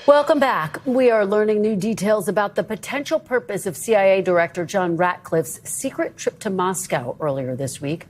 Welcome back. We are learning new details about the potential purpose of CIA Director John Ratcliffe's secret trip to Moscow earlier this week.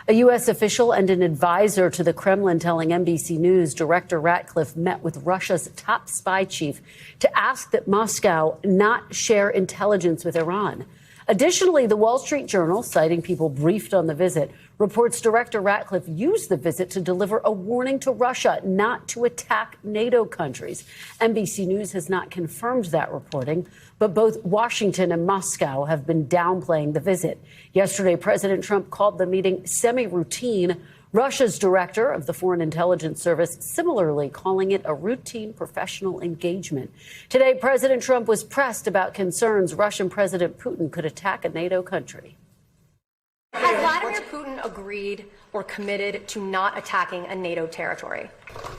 A U.S. official and an advisor to the Kremlin telling NBC News Director Ratcliffe met with Russia's top spy chief to ask that Moscow not share intelligence with Iran. Additionally, the Wall Street Journal, citing people briefed on the visit, reports Director Ratcliffe used the visit to deliver a warning to Russia not to attack NATO countries. NBC News has not confirmed that reporting, but both Washington and Moscow have been downplaying the visit. Yesterday, President Trump called the meeting semi-routine. Russia's director of the Foreign Intelligence Service similarly calling it a routine professional engagement. Today, President Trump was pressed about concerns Russian President Putin could attack a NATO country. Has Vladimir Putin agreed or committed to not attacking a NATO territory?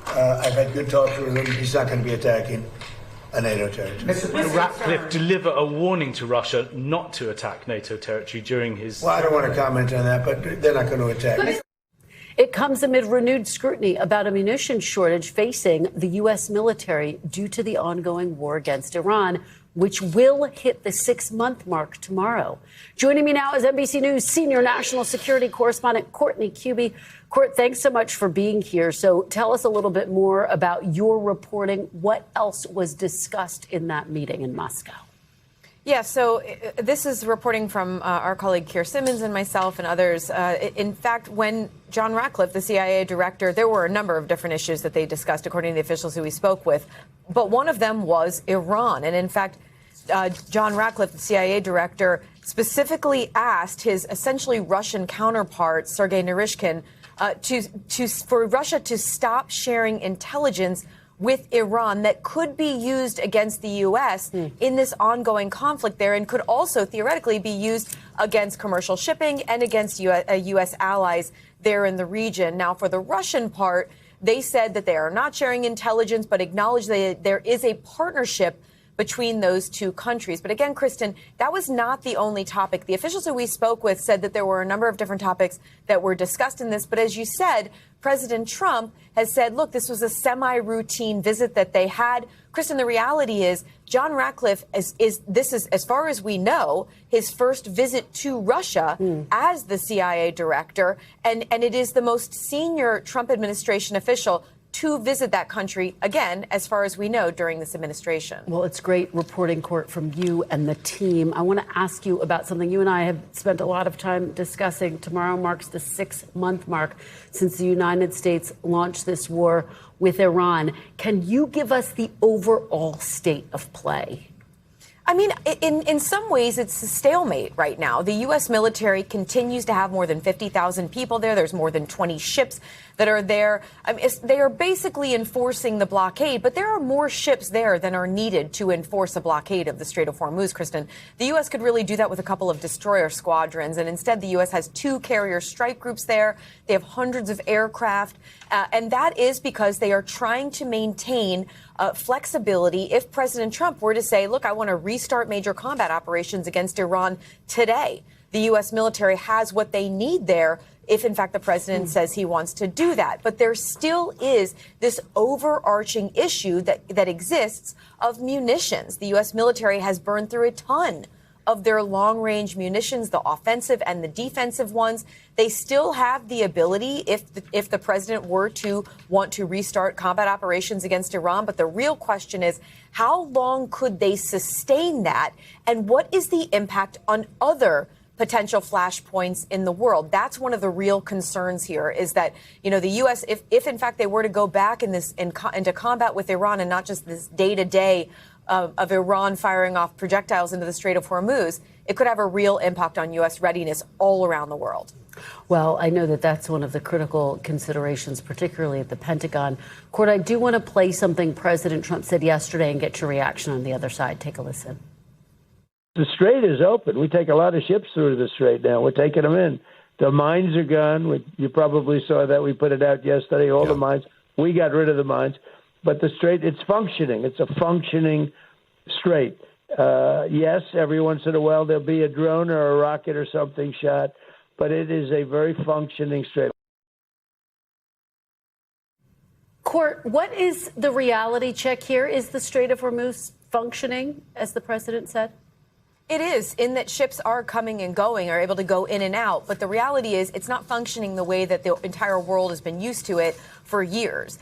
I've had good talks with him. He's not going to be attacking a NATO territory. Will Ratcliffe deliver a warning to Russia not to attack NATO territory during his... Well, I don't want to comment on that, but they're not going to attack. It comes amid renewed scrutiny about a munitions shortage facing the U.S. military due to the ongoing war against Iran, which will hit the 6-month mark tomorrow. Joining me now is NBC News senior national security correspondent Courtney Kube. Court, thanks so much for being here. So tell us a little bit more about your reporting. What else was discussed in that meeting in Moscow? Yeah, so this is reporting from our colleague Keir Simmons and myself and others. In fact, when John Ratcliffe, the CIA director, there were a number of different issues that they discussed, according to the officials who we spoke with. But one of them was Iran. And in fact, John Ratcliffe, the CIA director, specifically asked his essentially Russian counterpart, Sergei Naryshkin, for Russia to stop sharing intelligence with Iran that could be used against the U.S. in this ongoing conflict there, and could also theoretically be used against commercial shipping and against U.S. allies there in the region. Now, for the Russian part, they said that they are not sharing intelligence, but acknowledge that there is a partnership between those two countries. But again, Kristen, that was not the only topic. The officials who we spoke with said that there were a number of different topics that were discussed in this. But as you said, President Trump has said, look, this was a semi-routine visit that they had. Kristen, the reality is John Ratcliffe this is, as far as we know, his first visit to Russia as the CIA director. And it is the most senior Trump administration official to visit that country, again, as far as we know, during this administration. Well, it's great reporting, Court, from you and the team. I want to ask you about something you and I have spent a lot of time discussing. Tomorrow marks the 6-month mark since the United States launched this war with Iran. Can you give us the overall state of play? I mean, in some ways, it's a stalemate right now. The U.S. military continues to have more than 50,000 people there. There's more than 20 ships that are there. I mean, they are basically enforcing the blockade, but there are more ships there than are needed to enforce a blockade of the Strait of Hormuz, Kristen. The U.S. could really do that with a couple of destroyer squadrons, and instead the U.S. has 2 carrier strike groups there. They have hundreds of aircraft, and that is because they are trying to maintain flexibility if President Trump were to say, look, I want to restart major combat operations against Iran today. The U.S. military has what they need there if, in fact, the president says he wants to do that. But there still is this overarching issue that exists of munitions. The U.S. military has burned through a ton of their long-range munitions, the offensive and the defensive ones. They still have the ability, if the president were to want to restart combat operations against Iran. But the real question is, how long could they sustain that? And what is the impact on other potential flashpoints in the world? That's one of the real concerns here, is that, you know, the U.S., if in fact they were to go back into combat with Iran, and not just this day-to-day of Iran firing off projectiles into the Strait of Hormuz, it could have a real impact on U.S. readiness all around the world. Well, I know that that's one of the critical considerations, particularly at the Pentagon. Court, I do want to play something President Trump said yesterday and get your reaction on the other side. Take a listen. The strait is open. We take a lot of ships through the strait now. We're taking them in. The mines are gone. You probably saw that. We put it out yesterday, all the mines. We got rid of the mines. But the strait, it's functioning. It's a functioning strait. Yes, every once in a while there'll be a drone or a rocket or something shot, but it is a very functioning strait. Court, what is the reality check here? Is the Strait of Hormuz functioning, as the president said? It is, in that ships are coming and going, are able to go in and out. But the reality is it's not functioning the way that the entire world has been used to it for years.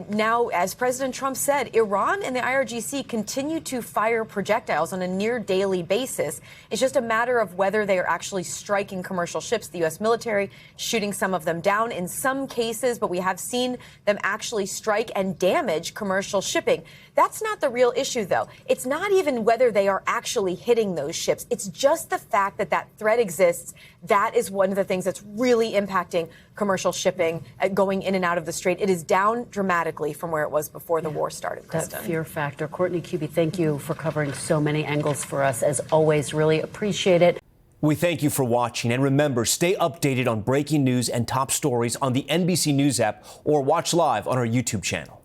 Now, as President Trump said, Iran and the IRGC continue to fire projectiles on a near daily basis. It's just a matter of whether they are actually striking commercial ships. The U.S. military shooting some of them down in some cases, but we have seen them actually strike and damage commercial shipping. That's not the real issue, though. It's not even whether they are actually hitting those ships. It's just the fact that that threat exists. That is one of the things that's really impacting commercial shipping going in and out of the strait. It is down dramatically from where it was before the war started, Kristen. That fear factor. Courtney Kube, thank you for covering so many angles for us. As always, really appreciate it. We thank you for watching. And remember, stay updated on breaking news and top stories on the NBC News app or watch live on our YouTube channel.